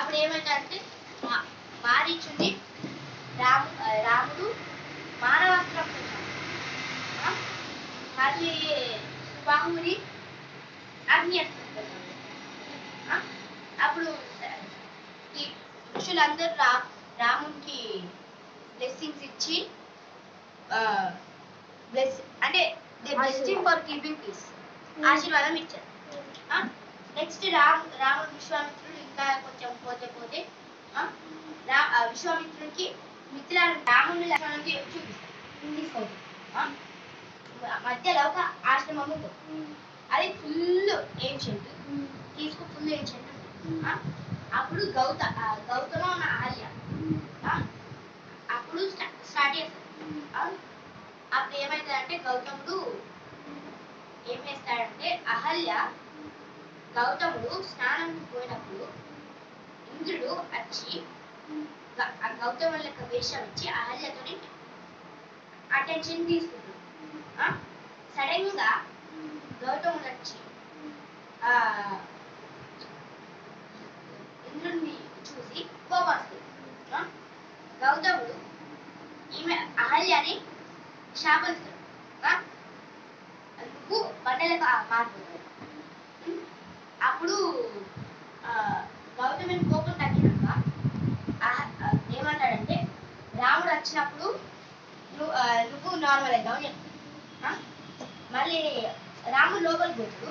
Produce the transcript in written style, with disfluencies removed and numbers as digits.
అప్పుడు ఏమైందంటే మారీచుని రాముడు మానవాస్త్రం మళ్ళీ సుబాహుని అగ్ని అస్త్రం. అప్పుడు ఈ ఋషులందరూ రామునికి బ్లెస్సింగ్స్ ఇచ్చి అంటే ఫర్ కీపింగ్ పీస్ ఆశీర్వాదం ఇచ్చారు. నెక్స్ట్ రాముడు విశ్వామిత్రుడు ఇంకా కొంచెం పోతే విశ్వామిత్రుడికి మిత్రులను రాముని లక్ష్మణుడికి చూపిస్తారు. మధ్యలో ఒక ఆశ్రమం ఉంటుంది. అది ఫుల్ ఏన్షియంట్ ఫుల్ ఏన్షియంట్. అప్పుడు గౌతమ ఉన్న అహల్య అప్పుడు స్టార్ట్ చేస్తారు. అప్పుడు ఏమైతుందంటే గౌతముడు ఏం చేస్తాడంటే గౌతముడు స్నానం పోయినప్పుడు ఇంద్రుడు వచ్చి గౌతముల యొక్క వేషం ఇచ్చి అహల్యతోని అటెన్షన్ తీసుకుంటాడు. సడన్ గా గౌతముడు వచ్చి ఇంద్రుడిని చూసి కోపడుతుంది. గౌతముడు ఈమె అహల్యని శాపనిస్తాడు. నువ్వు బండలకు మారిపోతాడు. అప్పుడు గౌతముని కోపం తగ్గినాక ఏమంటాడంటే రాముడు వచ్చినప్పుడు నువ్వు నార్మల్ అవుతావు అని చెప్తాడు. మళ్ళీ రాముడు లోపలికి పోతాడు.